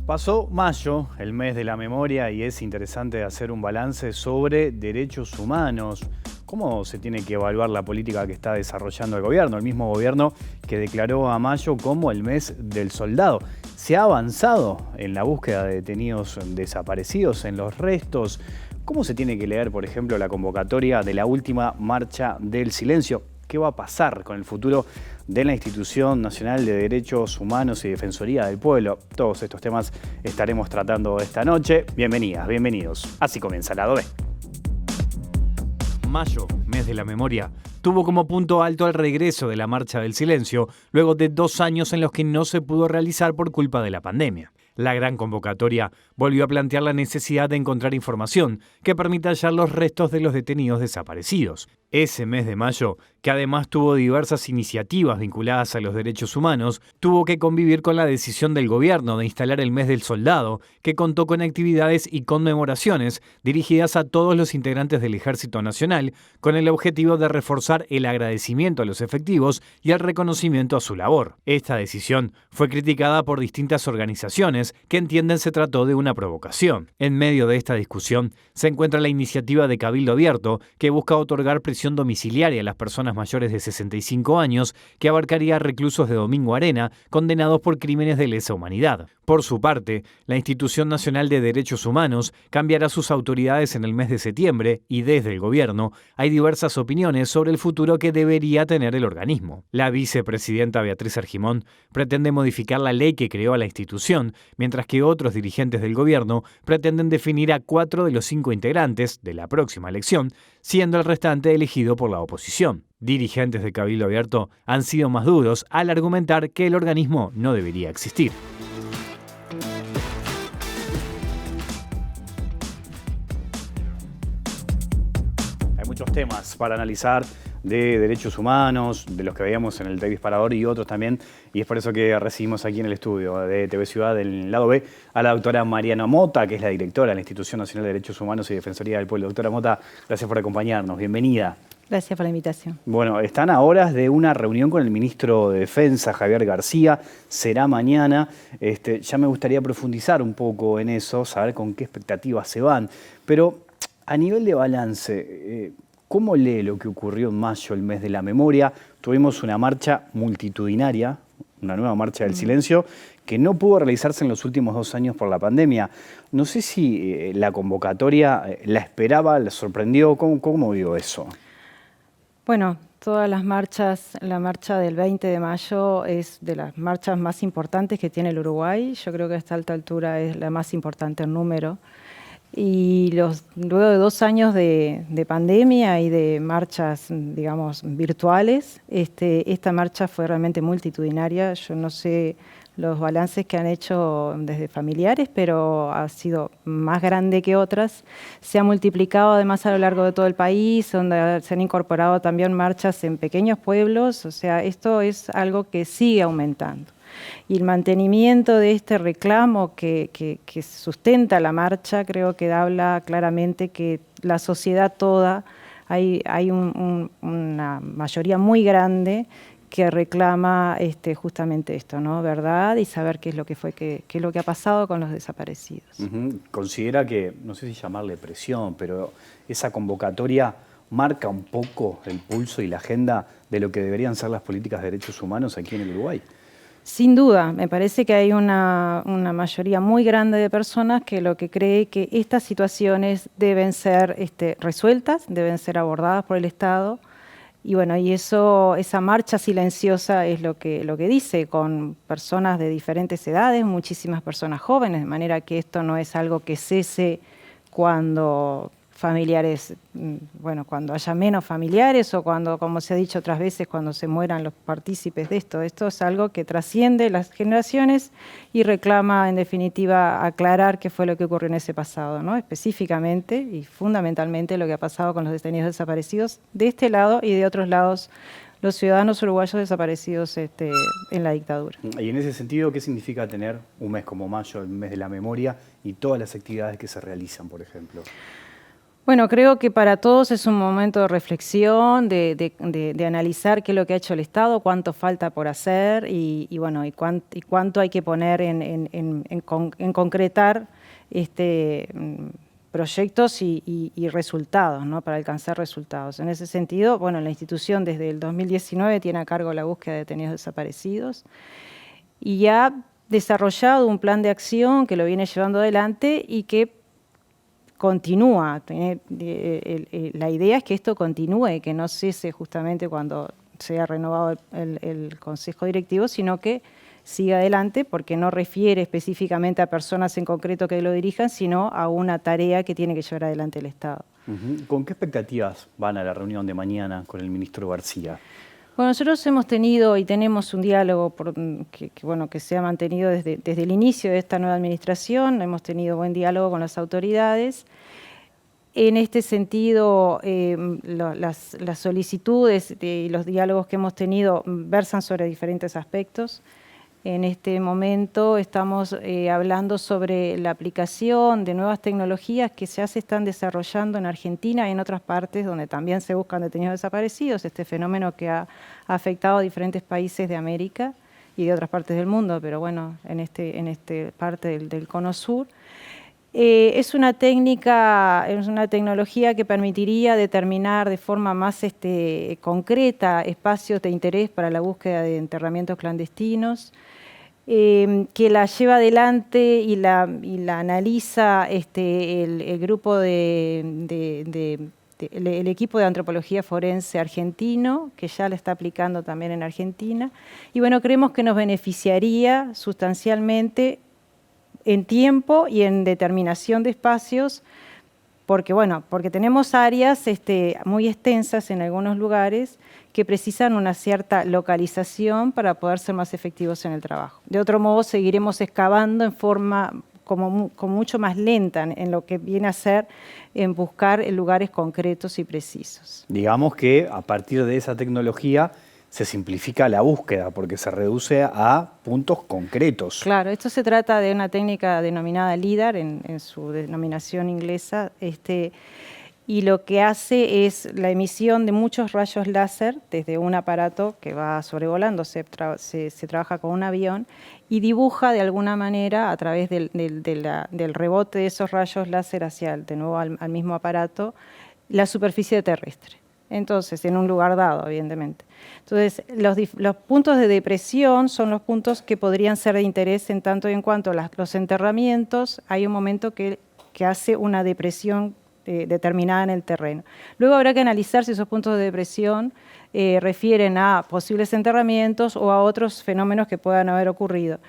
Pasó mayo, el mes de la memoria, y es interesante hacer un balance sobre derechos humanos. ¿Cómo se tiene que evaluar la política que está desarrollando el gobierno? El mismo gobierno que declaró a mayo como el mes del soldado. ¿Se ha avanzado en la búsqueda de detenidos desaparecidos, en los restos? ¿Cómo se tiene que leer, por ejemplo, la convocatoria de la última marcha del silencio? ¿Qué va a pasar con el futuro de la Institución Nacional de Derechos Humanos y Defensoría del Pueblo? Todos estos temas estaremos tratando esta noche. Bienvenidas, bienvenidos. Así comienza Lado B. Mayo, mes de la memoria, tuvo como punto alto el regreso de la Marcha del Silencio, luego de 2 años en los que no se pudo realizar por culpa de la pandemia. La gran convocatoria volvió a plantear la necesidad de encontrar información que permita hallar los restos de los detenidos desaparecidos. Ese mes de mayo, que además tuvo diversas iniciativas vinculadas a los derechos humanos, tuvo que convivir con la decisión del gobierno de instalar el mes del soldado, que contó con actividades y conmemoraciones dirigidas a todos los integrantes del Ejército Nacional, con el objetivo de reforzar el agradecimiento a los efectivos y el reconocimiento a su labor. Esta decisión fue criticada por distintas organizaciones que entienden se trató de una provocación. En medio de esta discusión se encuentra la iniciativa de Cabildo Abierto, que busca otorgar prisión domiciliaria a las personas mayores de 65 años, que abarcaría a reclusos de Domingo Arena condenados por crímenes de lesa humanidad. Por su parte, la Institución Nacional de Derechos Humanos cambiará sus autoridades en el mes de septiembre y desde el gobierno hay diversas opiniones sobre el futuro que debería tener el organismo. La vicepresidenta Beatriz Argimón pretende modificar la ley que creó a la institución, mientras que otros dirigentes del gobierno pretenden definir a 4 de los 5 integrantes de la próxima elección, siendo el restante elegido por la oposición. Dirigentes de Cabildo Abierto han sido más duros al argumentar que el organismo no debería existir. Hay muchos temas para analizar de derechos humanos, de los que veíamos en el TV Disparador y otros también, y es por eso que recibimos aquí en el estudio de TV Ciudad del Lado B a la doctora Mariana Mota, que es la directora de la Institución Nacional de Derechos Humanos y Defensoría del Pueblo. Doctora Mota, gracias por acompañarnos, bienvenida. Gracias por la invitación. Bueno, están a horas de una reunión con el ministro de Defensa, Javier García, será mañana. Ya me gustaría profundizar un poco en eso, saber con qué expectativas se van, pero a nivel de balance, ¿cómo lee lo que ocurrió en mayo, el mes de la memoria? Tuvimos una marcha multitudinaria, una nueva marcha del silencio, que no pudo realizarse en los últimos 2 años por la pandemia. No sé si la convocatoria la esperaba, la sorprendió, ¿cómo vio eso? Bueno, todas las marchas, la marcha del 20 de mayo es de las marchas más importantes que tiene el Uruguay. Yo creo que a esta alta altura es la más importante en número. Y luego de 2 años de pandemia y de marchas, digamos, virtuales, esta marcha fue realmente multitudinaria. Yo no sé los balances que han hecho desde familiares, pero ha sido más grande que otras. Se ha multiplicado además a lo largo de todo el país, donde se han incorporado también marchas en pequeños pueblos. O sea, esto es algo que sigue aumentando. Y el mantenimiento de este reclamo que sustenta la marcha, creo que habla claramente que la sociedad toda, hay una mayoría muy grande que reclama justamente esto, ¿no? Verdad y saber qué es lo que qué es lo que ha pasado con los desaparecidos. Considera que, no sé si llamarle presión, pero esa convocatoria marca un poco el pulso y la agenda de lo que deberían ser las políticas de derechos humanos aquí en el Uruguay. Sin duda, me parece que hay una mayoría muy grande de personas que lo que cree que estas situaciones deben ser resueltas, deben ser abordadas por el Estado. Y bueno, y esa marcha silenciosa es lo que dice, con personas de diferentes edades, muchísimas personas jóvenes, de manera que esto no es algo que cese cuando familiares, bueno, cuando haya menos familiares o cuando, como se ha dicho otras veces, cuando se mueran los partícipes de esto. Esto es algo que trasciende las generaciones y reclama, en definitiva, aclarar qué fue lo que ocurrió en ese pasado, ¿no? Específicamente y fundamentalmente lo que ha pasado con los detenidos desaparecidos de este lado y de otros lados, los ciudadanos uruguayos desaparecidos en la dictadura. Y en ese sentido, ¿qué significa tener un mes como mayo, el mes de la memoria, y todas las actividades que se realizan, por ejemplo? Bueno, creo que para todos es un momento de reflexión, de analizar qué es lo que ha hecho el Estado, cuánto falta por hacer y cuánto hay que poner en concretar proyectos y resultados, ¿no? Para alcanzar resultados. En ese sentido, bueno, la institución desde el 2019 tiene a cargo la búsqueda de detenidos desaparecidos y ha desarrollado un plan de acción que lo viene llevando adelante y que continúa. La idea es que esto continúe, que no cese justamente cuando sea renovado el Consejo Directivo, sino que siga adelante porque no refiere específicamente a personas en concreto que lo dirijan, sino a una tarea que tiene que llevar adelante el Estado. ¿Con qué expectativas van a la reunión de mañana con el ministro García? Bueno, nosotros hemos tenido y tenemos un diálogo que se ha mantenido desde el inicio de esta nueva administración. Hemos tenido buen diálogo con las autoridades. En este sentido, las solicitudes y los diálogos que hemos tenido versan sobre diferentes aspectos. En este momento estamos hablando sobre la aplicación de nuevas tecnologías que ya se están desarrollando en Argentina y en otras partes donde también se buscan detenidos desaparecidos, este fenómeno que ha afectado a diferentes países de América y de otras partes del mundo, pero bueno, en este parte del Cono Sur. Es una tecnología que permitiría determinar de forma más concreta espacios de interés para la búsqueda de enterramientos clandestinos, que la lleva adelante y la analiza el grupo el equipo de antropología forense argentino, que ya la está aplicando también en Argentina. Y bueno, creemos que nos beneficiaría sustancialmente en tiempo y en determinación de espacios, porque tenemos áreas muy extensas en algunos lugares que precisan una cierta localización para poder ser más efectivos en el trabajo. De otro modo, seguiremos excavando en forma como mucho más lenta en lo que viene a ser en buscar lugares concretos y precisos. Digamos que a partir de esa tecnología se simplifica la búsqueda porque se reduce a puntos concretos. Claro, esto se trata de una técnica denominada LIDAR en su denominación inglesa, y lo que hace es la emisión de muchos rayos láser desde un aparato que va sobrevolando, se trabaja con un avión y dibuja de alguna manera a través del rebote de esos rayos láser de nuevo al mismo aparato, la superficie terrestre. Entonces, en un lugar dado, evidentemente. Entonces, los puntos de depresión son los puntos que podrían ser de interés en tanto y en cuanto los enterramientos, hay un momento que hace una depresión determinada en el terreno. Luego habrá que analizar si esos puntos de depresión refieren a posibles enterramientos o a otros fenómenos que puedan haber ocurrido.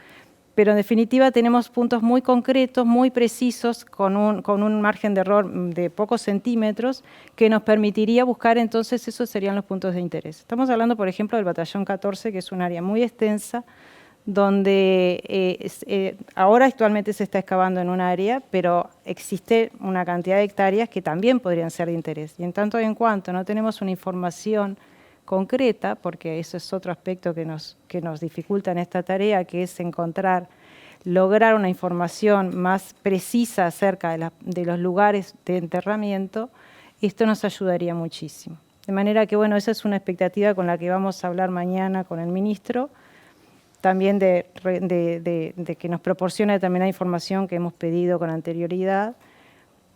Pero en definitiva tenemos puntos muy concretos, muy precisos, con un margen de error de pocos centímetros, que nos permitiría buscar entonces esos serían los puntos de interés. Estamos hablando, por ejemplo, del Batallón 14, que es un área muy extensa, donde ahora actualmente se está excavando en un área, pero existe una cantidad de hectáreas que también podrían ser de interés. Y en tanto y en cuanto no tenemos una información concreta, porque eso es otro aspecto que nos dificulta en esta tarea, que es lograr una información más precisa acerca de los lugares de enterramiento, esto nos ayudaría muchísimo. De manera que, bueno, esa es una expectativa con la que vamos a hablar mañana con el ministro, también de que nos proporcione determinada información que hemos pedido con anterioridad,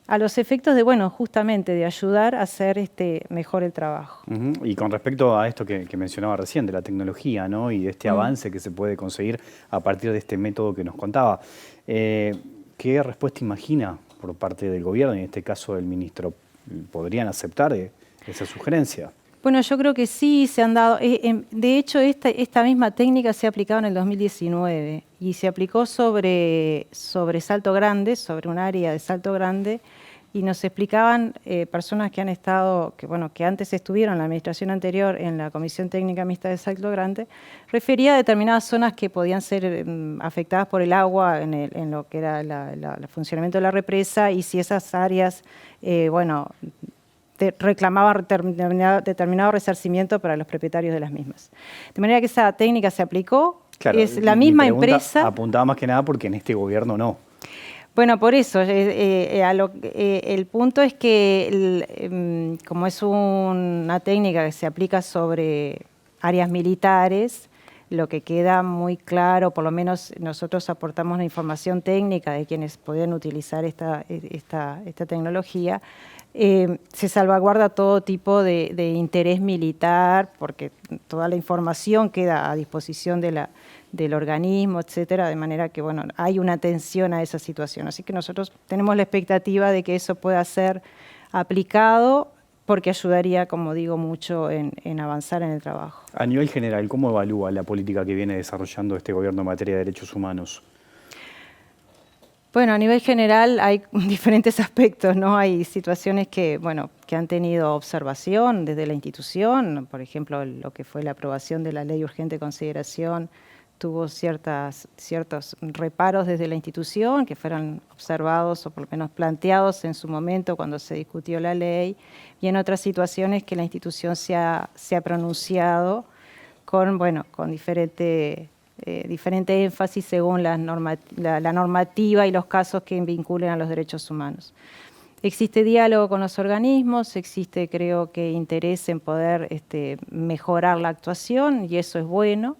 a los efectos de, bueno, justamente de ayudar a hacer mejor el trabajo. Y con respecto a esto que mencionaba recién, de la tecnología, ¿no? Y de este avance que se puede conseguir a partir de este método que nos contaba, ¿qué respuesta imagina por parte del gobierno, y en este caso del ministro? ¿Podrían aceptar esa sugerencia? Bueno, yo creo que sí, se han dado. De hecho, esta misma técnica se ha aplicado en el 2019 y se aplicó sobre Salto Grande, sobre un área de Salto Grande, y nos explicaban personas que han estado, que antes estuvieron en la administración anterior en la Comisión Técnica Mixta de Salto Grande, refería a determinadas zonas que podían ser afectadas por el agua en lo que era el funcionamiento de la represa, y si esas áreas, reclamaba determinado resarcimiento para los propietarios de las mismas. De manera que esa técnica se aplicó, claro, es la misma empresa. Apuntaba más que nada porque en este gobierno no. Bueno, por eso, el punto es que como es una técnica que se aplica sobre áreas militares, lo que queda muy claro, por lo menos nosotros aportamos la información técnica de quienes pueden utilizar esta tecnología, se salvaguarda todo tipo de interés militar, porque toda la información queda a disposición del organismo, etcétera, de manera que, bueno, hay una atención a esa situación. Así que nosotros tenemos la expectativa de que eso pueda ser aplicado, porque ayudaría, como digo, mucho en avanzar en el trabajo. A nivel general, ¿cómo evalúa la política que viene desarrollando este gobierno en materia de derechos humanos? Bueno, a nivel general hay diferentes aspectos, ¿no? Hay situaciones que, bueno, que han tenido observación desde la institución, por ejemplo, lo que fue la aprobación de la Ley de Urgente Consideración tuvo ciertos reparos desde la institución que fueron observados o por lo menos planteados en su momento cuando se discutió la ley, y en otras situaciones que la institución se ha pronunciado con diferente énfasis según la normativa y los casos que vinculen a los derechos humanos. Existe diálogo con los organismos, existe, creo que, interés en poder mejorar la actuación, y eso es bueno.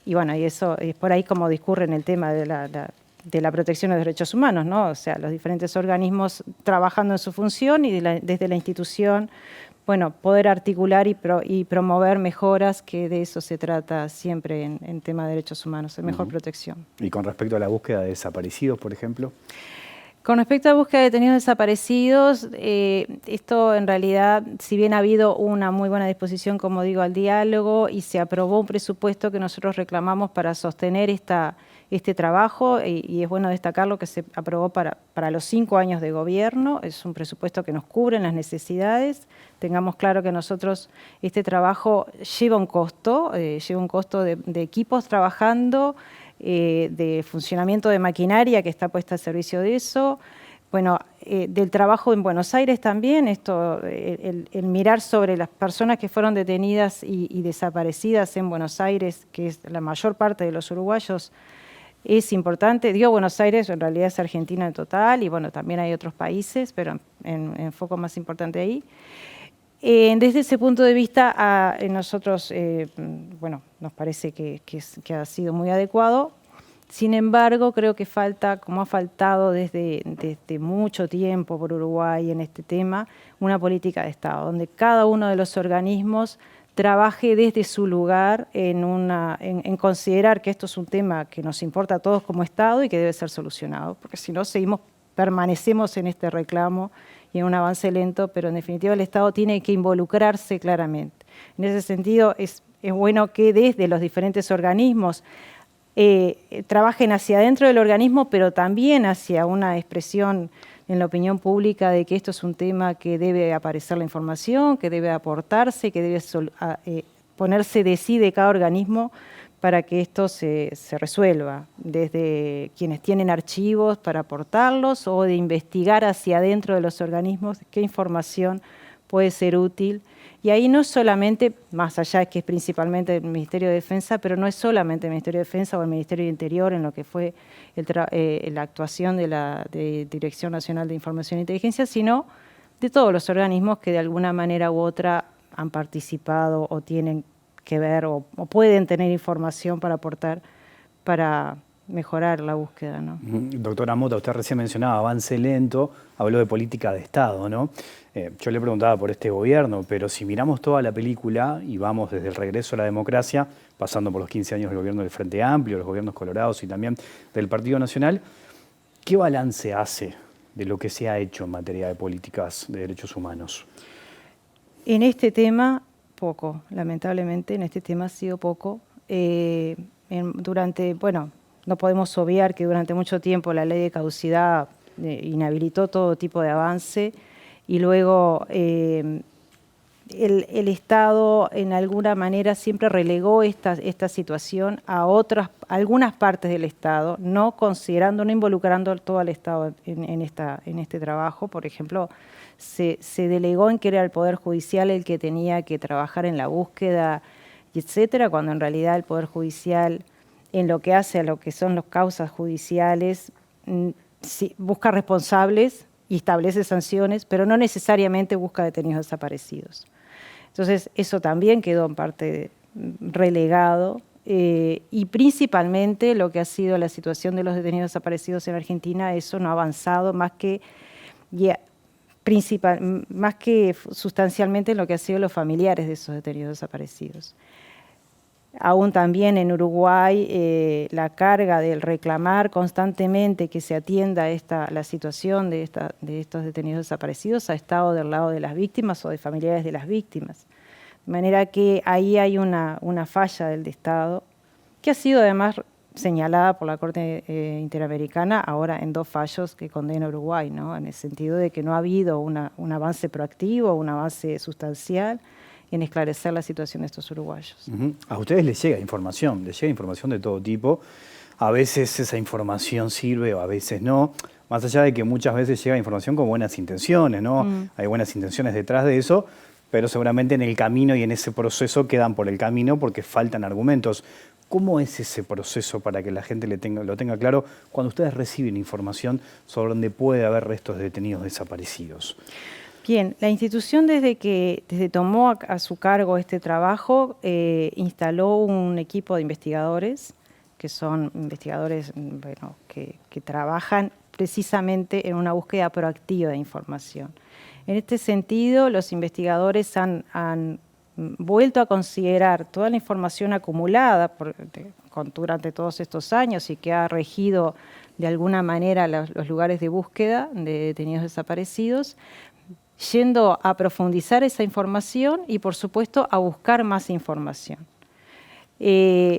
Y bueno, y eso es por ahí como discurre en el tema de la protección de los derechos humanos, ¿no? O sea, los diferentes organismos trabajando en su función y desde la institución, bueno, poder articular y promover mejoras, que de eso se trata siempre en tema de derechos humanos, de mejor protección. Y con respecto a la búsqueda de desaparecidos, por ejemplo. Con respecto a la búsqueda de detenidos desaparecidos, esto en realidad, si bien ha habido una muy buena disposición, como digo, al diálogo, y se aprobó un presupuesto que nosotros reclamamos para sostener este trabajo, y es bueno destacarlo que se aprobó para los 5 años de gobierno, es un presupuesto que nos cubre en las necesidades. Tengamos claro que nosotros, este trabajo lleva un costo de equipos trabajando, de funcionamiento de maquinaria que está puesta al servicio de eso. Bueno, del trabajo en Buenos Aires también, el mirar sobre las personas que fueron detenidas y desaparecidas en Buenos Aires, que es la mayor parte de los uruguayos, es importante. Digo Buenos Aires, en realidad es Argentina en total, y bueno, también hay otros países, pero en foco más importante ahí. Desde ese punto de vista, nosotros, nos parece que ha sido muy adecuado. Sin embargo, creo que falta, como ha faltado desde mucho tiempo por Uruguay en este tema, una política de Estado, donde cada uno de los organismos trabaje desde su lugar en considerar que esto es un tema que nos importa a todos como Estado y que debe ser solucionado, porque si no permanecemos en este reclamo y en un avance lento, pero en definitiva el Estado tiene que involucrarse claramente. En ese sentido, es bueno que desde los diferentes organismos trabajen hacia adentro del organismo, pero también hacia una expresión en la opinión pública de que esto es un tema que debe aparecer la información, que debe aportarse, que debe ponerse de sí de cada organismo para que esto se resuelva, desde quienes tienen archivos para aportarlos o de investigar hacia adentro de los organismos qué información puede ser útil. Y ahí no solamente, más allá que es principalmente el Ministerio de Defensa, pero no es solamente el Ministerio de Defensa o el Ministerio de Interior en lo que fue la actuación de la Dirección Nacional de Información e Inteligencia, sino de todos los organismos que de alguna manera u otra han participado o tienen que ver o pueden tener información para aportar para mejorar la búsqueda, ¿no? Doctora Mota, usted recién mencionaba avance lento, habló de política de Estado, ¿no? Yo le preguntaba por este gobierno, pero si miramos toda la película y vamos desde el regreso a la democracia, pasando por los 15 años del gobierno del Frente Amplio, los gobiernos colorados y también del Partido Nacional, ¿qué balance hace de lo que se ha hecho en materia de políticas de derechos humanos? En este tema, poco, lamentablemente, en este tema ha sido poco. No podemos obviar que durante mucho tiempo la ley de caducidad inhabilitó todo tipo de avance, y luego el Estado en alguna manera siempre relegó esta situación a algunas partes del Estado, no involucrando todo al Estado en este trabajo. Por ejemplo, se delegó en que era el Poder Judicial el que tenía que trabajar en la búsqueda, etcétera, cuando en realidad el Poder Judicial, en lo que hace a lo que son las causas judiciales, sí, busca responsables y establece sanciones, pero no necesariamente busca detenidos desaparecidos. Entonces, eso también quedó en parte relegado, y principalmente lo que ha sido la situación de los detenidos desaparecidos en Argentina, eso no ha avanzado más que sustancialmente en lo que han sido los familiares de esos detenidos desaparecidos. Aún también en Uruguay, la carga del reclamar constantemente que se atienda la situación de estos detenidos desaparecidos ha estado del lado de las víctimas o de familiares de las víctimas. De manera que ahí hay una falla del Estado, que ha sido además señalada por la Corte Interamericana ahora en 2 fallos que condena a Uruguay, ¿no? En el sentido de que no ha habido un avance proactivo, un avance sustancial en esclarecer la situación de estos uruguayos. A ustedes les llega información de todo tipo. A veces esa información sirve o a veces no. Más allá de que muchas veces llega información con buenas intenciones, ¿no? Hay buenas intenciones detrás de eso, pero seguramente en el camino y en ese proceso quedan por el camino porque faltan argumentos. ¿Cómo es ese proceso para que la gente lo tenga claro cuando ustedes reciben información sobre dónde puede haber restos de detenidos desaparecidos? Bien, la institución desde tomó a su cargo este trabajo, instaló un equipo de investigadores, que son investigadores que trabajan precisamente en una búsqueda proactiva de información. En este sentido, los investigadores han vuelto a considerar toda la información acumulada durante todos estos años y que ha regido de alguna manera los lugares de búsqueda de detenidos desaparecidos, yendo a profundizar esa información y, por supuesto, a buscar más información.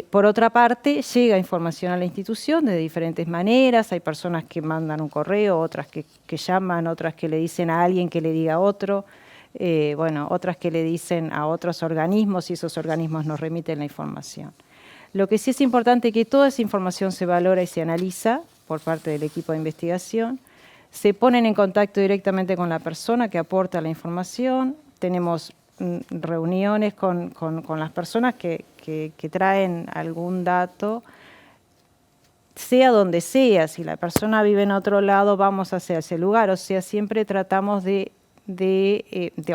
Por otra parte, llega información a la institución de diferentes maneras. Hay personas que mandan un correo, otras que llaman, otras que le dicen a alguien que le diga a otro, otras que le dicen a otros organismos y esos organismos nos remiten la información. Lo que sí es importante es que toda esa información se valora y se analiza por parte del equipo de investigación. Se ponen en contacto directamente con la persona que aporta la información. Tenemos reuniones con las personas que traen algún dato, sea donde sea. Si la persona vive en otro lado, vamos hacia ese lugar. O sea, siempre tratamos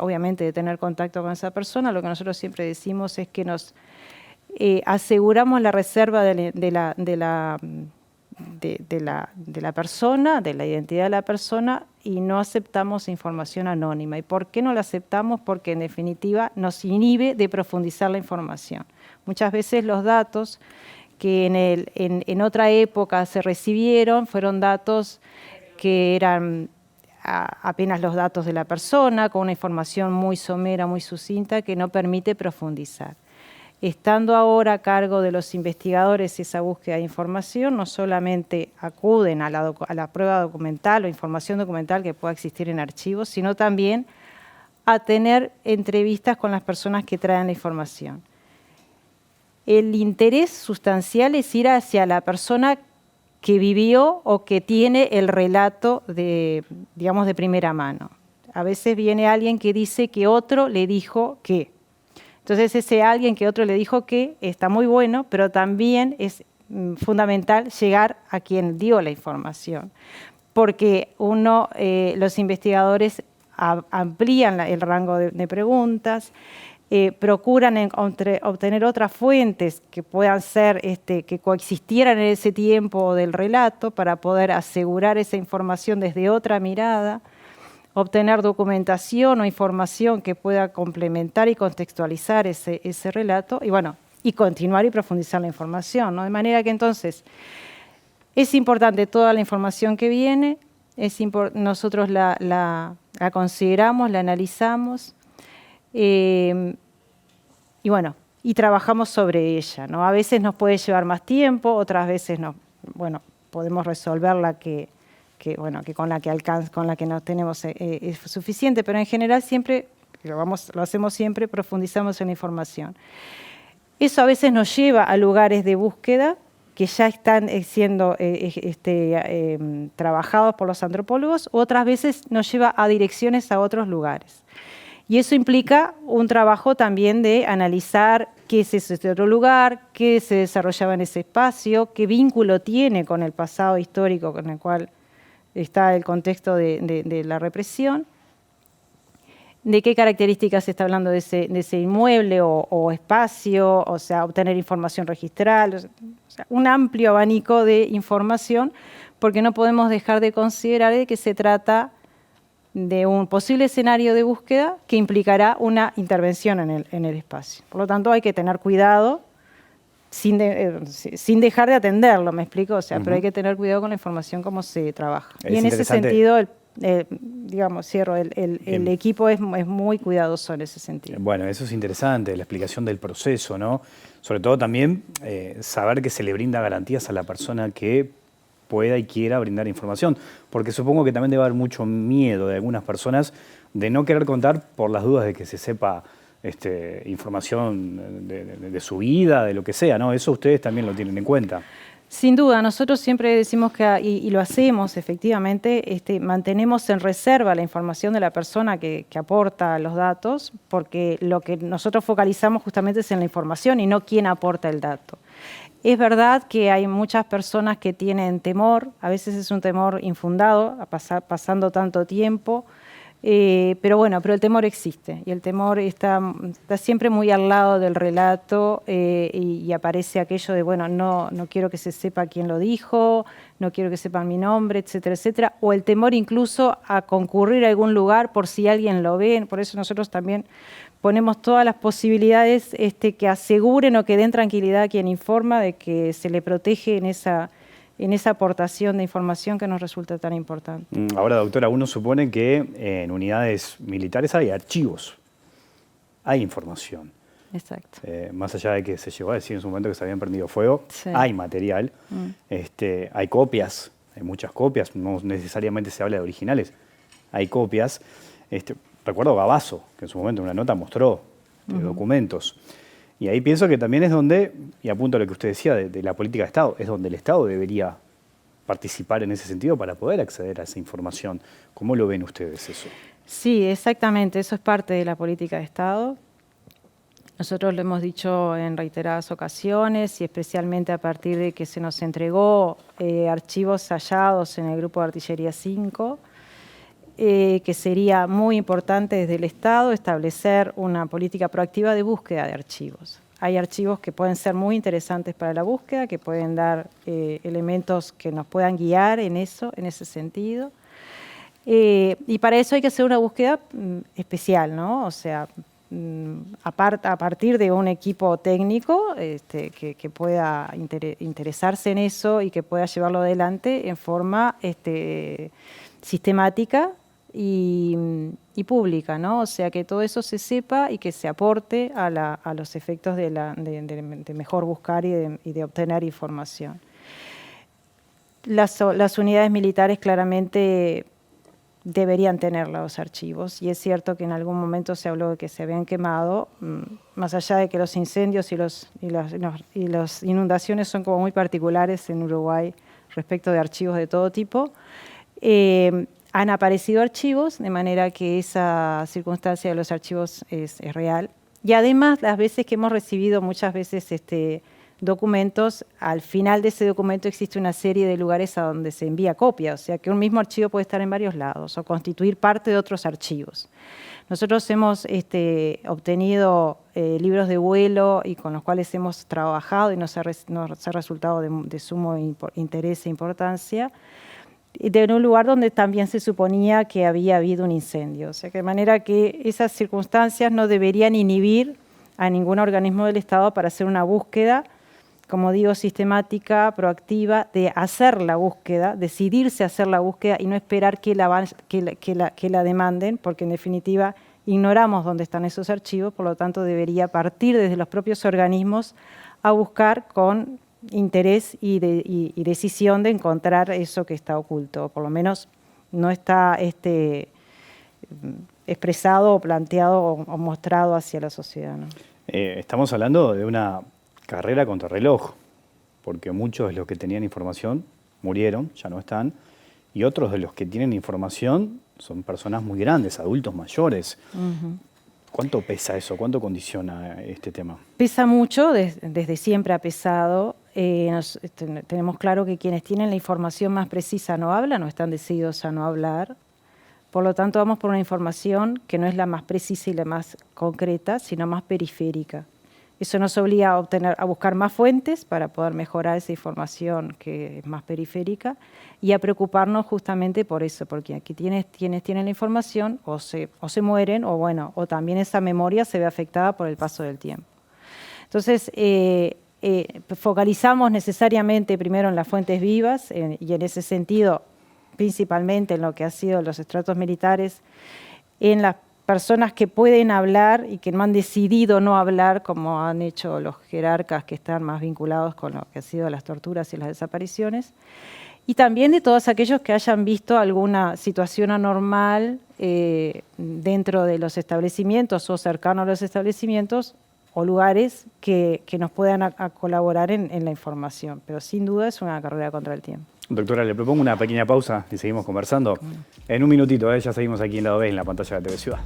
obviamente de tener contacto con esa persona. Lo que nosotros siempre decimos es que nos aseguramos la reserva de la persona, de la identidad de la persona, y no aceptamos información anónima. ¿Y por qué no la aceptamos? Porque en definitiva nos inhibe de profundizar la información. Muchas veces los datos que en otra época se recibieron fueron datos que eran apenas los datos de la persona, con una información muy somera, muy sucinta, que no permite profundizar. Estando ahora a cargo de los investigadores esa búsqueda de información, no solamente acuden a la prueba documental o información documental que pueda existir en archivos, sino también a tener entrevistas con las personas que traen la información. El interés sustancial es ir hacia la persona que vivió o que tiene el relato de primera mano. A veces viene alguien que dice que otro le dijo que. Entonces ese alguien que otro le dijo que está muy bueno, pero también es fundamental llegar a quien dio la información, porque los investigadores amplían el rango de preguntas, procuran obtener otras fuentes que puedan ser, que coexistieran en ese tiempo del relato para poder asegurar esa información desde otra mirada, obtener documentación o información que pueda complementar y contextualizar ese relato y continuar y profundizar la información, ¿no? De manera que entonces es importante toda la información que viene, nosotros la consideramos, la analizamos y trabajamos sobre ella, ¿no? A veces nos puede llevar más tiempo, otras veces podemos resolverla que con la que no tenemos es suficiente, pero en general siempre, lo hacemos siempre, profundizamos en la información. Eso a veces nos lleva a lugares de búsqueda que ya están siendo trabajados por los antropólogos, otras veces nos lleva a direcciones a otros lugares. Y eso implica un trabajo también de analizar qué es ese otro lugar, qué se desarrollaba en ese espacio, qué vínculo tiene con el pasado histórico con el cual está el contexto de la represión, de qué características se está hablando de ese inmueble o espacio, o sea, obtener información registral, o sea, un amplio abanico de información, porque no podemos dejar de considerar de que se trata de un posible escenario de búsqueda que implicará una intervención en el espacio. Por lo tanto, hay que tener cuidado sin dejar de atenderlo, ¿me explico? O sea, pero hay que tener cuidado con la información, cómo se trabaja. Y en ese sentido, digamos, cierro, el equipo es muy cuidadoso en ese sentido. Bueno, eso es interesante, la explicación del proceso, ¿no? Sobre todo también saber que se le brinda garantías a la persona que pueda y quiera brindar información, porque supongo que también debe haber mucho miedo de algunas personas de no querer contar por las dudas de que se sepa información de su vida, de lo que sea, ¿no? Eso ustedes también lo tienen en cuenta. Sin duda, nosotros siempre decimos que, y lo hacemos efectivamente, mantenemos en reserva la información de la persona que aporta los datos, porque lo que nosotros focalizamos justamente es en la información y no quién aporta el dato. Es verdad que hay muchas personas que tienen temor, a veces es un temor infundado, pasando tanto tiempo, pero bueno, pero el temor existe y el temor está siempre muy al lado del relato y aparece aquello de, bueno, no quiero que se sepa quién lo dijo, no quiero que sepan mi nombre, etcétera, etcétera, o el temor incluso a concurrir a algún lugar por si alguien lo ve. Por eso nosotros también ponemos todas las posibilidades que aseguren o que den tranquilidad a quien informa de que se le protege en esa aportación de información que nos resulta tan importante. Ahora, doctora, uno supone que en unidades militares hay archivos, hay información. Exacto. Más allá de que se llegó a decir en su momento que se habían prendido fuego, sí. Hay material, hay copias, hay muchas copias, no necesariamente se habla de originales, hay copias. Recuerdo Gabazo, que en su momento en una nota mostró documentos. Y ahí pienso que también es donde, y apunto a lo que usted decía de la política de Estado, es donde el Estado debería participar en ese sentido para poder acceder a esa información. ¿Cómo lo ven ustedes eso? Sí, exactamente, eso es parte de la política de Estado. Nosotros lo hemos dicho en reiteradas ocasiones y especialmente a partir de que se nos entregó archivos hallados en el Grupo de Artillería 5, que sería muy importante desde el Estado establecer una política proactiva de búsqueda de archivos. Hay archivos que pueden ser muy interesantes para la búsqueda, que pueden dar elementos que nos puedan guiar en ese sentido. Y para eso hay que hacer una búsqueda especial, ¿no? O sea, a partir de un equipo técnico que pueda interesarse en eso y que pueda llevarlo adelante en forma sistemática y pública, ¿no? O sea, que todo eso se sepa y que se aporte a los efectos de mejor buscar y de obtener información. Las unidades militares claramente deberían tener los archivos y es cierto que en algún momento se habló de que se habían quemado, más allá de que los incendios y las inundaciones son como muy particulares en Uruguay respecto de archivos de todo tipo. Han aparecido archivos, de manera que esa circunstancia de los archivos es real. Y además, las veces que hemos recibido muchas veces documentos, al final de ese documento existe una serie de lugares a donde se envía copia, o sea que un mismo archivo puede estar en varios lados o constituir parte de otros archivos. Nosotros hemos obtenido libros de vuelo y con los cuales hemos trabajado y nos ha resultado de sumo interés e importancia, de un lugar donde también se suponía que había habido un incendio. O sea, que de manera que esas circunstancias no deberían inhibir a ningún organismo del Estado para hacer una búsqueda, como digo, sistemática, proactiva, de hacer la búsqueda, decidirse a hacer la búsqueda y no esperar que la demanden, porque en definitiva ignoramos dónde están esos archivos, por lo tanto debería partir desde los propios organismos a buscar con interés y decisión de encontrar eso que está oculto, o por lo menos no está expresado o planteado o mostrado hacia la sociedad, ¿no? Estamos hablando de una carrera contra reloj, porque muchos de los que tenían información murieron, ya no están, y otros de los que tienen información son personas muy grandes, adultos mayores. ¿Cuánto pesa eso? ¿Cuánto condiciona este tema? Pesa mucho, desde siempre ha pesado. tenemos claro que quienes tienen la información más precisa no hablan o están decididos a no hablar. Por lo tanto, vamos por una información que no es la más precisa y la más concreta, sino más periférica. Eso nos obliga a buscar más fuentes para poder mejorar esa información que es más periférica y a preocuparnos justamente por eso, porque aquí quienes tienen la información o se mueren o también esa memoria se ve afectada por el paso del tiempo. Entonces, focalizamos necesariamente primero en las fuentes vivas y en ese sentido, principalmente en lo que han sido los estratos militares, en las personas que pueden hablar y que no han decidido no hablar, como han hecho los jerarcas que están más vinculados con lo que han sido las torturas y las desapariciones, y también de todos aquellos que hayan visto alguna situación anormal dentro de los establecimientos o cercano a los establecimientos o lugares que nos puedan a colaborar en la información. Pero sin duda es una carrera contra el tiempo. Doctora, le propongo una pequeña pausa y seguimos conversando. En un minutito, ya seguimos aquí en Lado B, en la pantalla de TV Ciudad.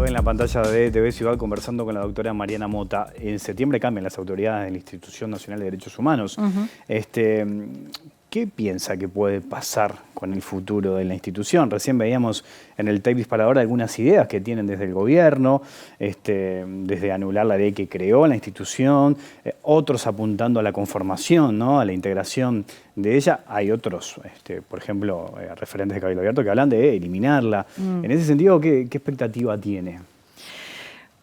En la pantalla de TV Ciudad conversando con la doctora Mariana Mota. En septiembre cambian las autoridades de la Institución Nacional de Derechos Humanos. ¿Qué piensa que puede pasar con el futuro de la institución? Recién veíamos en el tape disparador algunas ideas que tienen desde el gobierno, desde anular la ley que creó la institución, otros apuntando a la conformación, ¿no?, a la integración de ella. Hay otros, por ejemplo, referentes de Cabildo Abierto que hablan de eliminarla. En ese sentido, ¿qué expectativa tiene?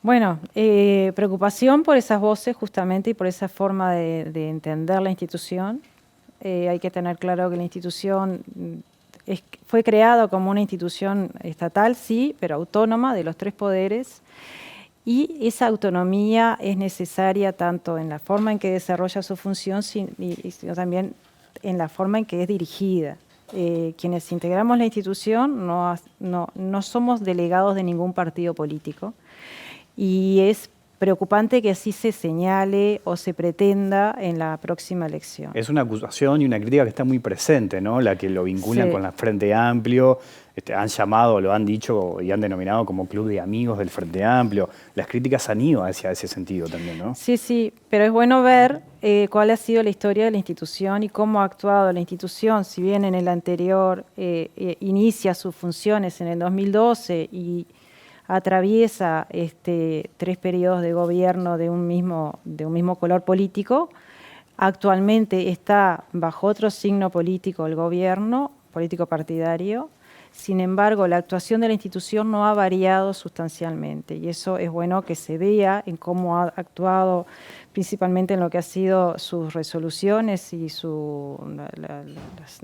Bueno, preocupación por esas voces justamente y por esa forma de entender la institución. Hay que tener claro que la institución fue creada como una institución estatal, sí, pero autónoma de los tres poderes, y esa autonomía es necesaria tanto en la forma en que desarrolla su función, sino también en la forma en que es dirigida. Quienes integramos la institución no somos delegados de ningún partido político, y es preocupante que así se señale o se pretenda en la próxima elección. Es una acusación y una crítica que está muy presente, ¿no? La que lo vinculan con el Frente Amplio, han llamado, lo han dicho y han denominado como club de amigos del Frente Amplio. Las críticas han ido hacia ese sentido también, ¿no? Sí, pero es bueno ver cuál ha sido la historia de la institución y cómo ha actuado la institución, si bien en el anterior inicia sus funciones en el 2012 y atraviesa 3 periodos de gobierno de un mismo color político. Actualmente está bajo otro signo político el gobierno, político partidario. Sin embargo, la actuación de la institución no ha variado sustancialmente y eso es bueno que se vea en cómo ha actuado, principalmente en lo que ha sido sus resoluciones y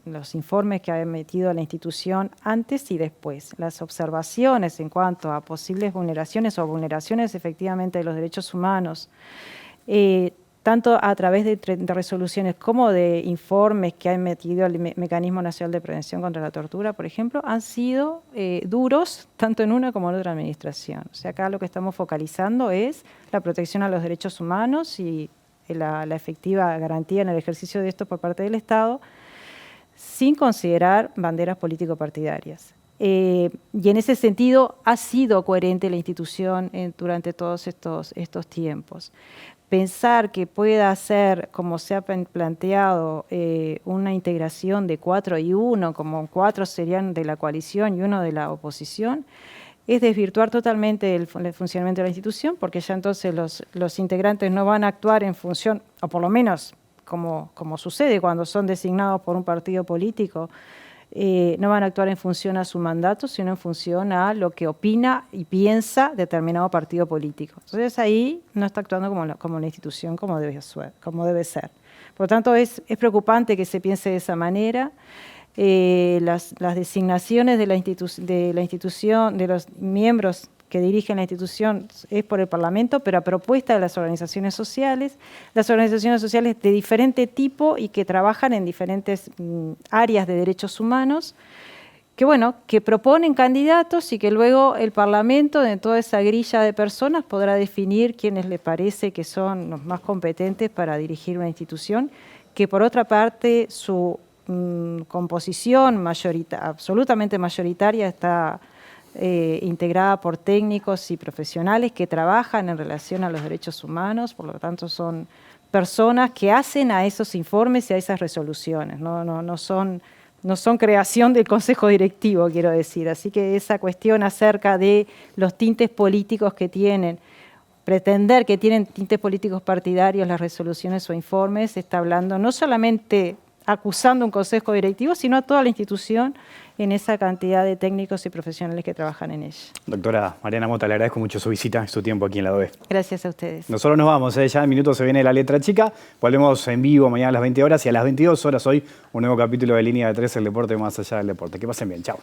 los informes que ha emitido la institución antes y después. Las observaciones en cuanto a posibles vulneraciones o vulneraciones efectivamente de los derechos humanos, tanto a través de resoluciones como de informes que ha emitido el Mecanismo Nacional de Prevención contra la Tortura, por ejemplo, han sido duros tanto en una como en otra administración. O sea, acá lo que estamos focalizando es la protección a los derechos humanos y la efectiva garantía en el ejercicio de estos por parte del Estado, sin considerar banderas político-partidarias. Y en ese sentido ha sido coherente la institución durante todos estos tiempos. Pensar que pueda ser, como se ha planteado, una integración de 4 y 1, como 4 serían de la coalición y 1 de la oposición, es desvirtuar totalmente el funcionamiento de la institución, porque ya entonces los integrantes no van a actuar en función, o por lo menos como sucede cuando son designados por un partido político, no van a actuar en función a su mandato, sino en función a lo que opina y piensa determinado partido político. Entonces ahí no está actuando como la institución como debe ser. Por lo tanto, es preocupante que se piense de esa manera. Las designaciones de la institución, de los miembros que dirigen la institución es por el Parlamento, pero a propuesta de las organizaciones sociales de diferente tipo y que trabajan en diferentes áreas de derechos humanos, que proponen candidatos y que luego el Parlamento, de toda esa grilla de personas, podrá definir quiénes le parece que son los más competentes para dirigir una institución, que por otra parte su composición absolutamente mayoritaria está integrada por técnicos y profesionales que trabajan en relación a los derechos humanos, por lo tanto son personas que hacen a esos informes y a esas resoluciones, no son creación del Consejo Directivo, quiero decir. Así que esa cuestión acerca de los tintes políticos que tienen, pretender que tienen tintes políticos partidarios las resoluciones o informes, está hablando no solamente acusando a un Consejo Directivo, sino a toda la institución en esa cantidad de técnicos y profesionales que trabajan en ella. Doctora Mariana Mota, le agradezco mucho su visita y su tiempo aquí en la OE. Gracias a ustedes. Nosotros nos vamos, ya en minutos se viene La Letra Chica, volvemos en vivo mañana a las 20 horas y a las 22 horas hoy un nuevo capítulo de Línea de Tres, el deporte más allá del deporte. Que pasen bien, chao.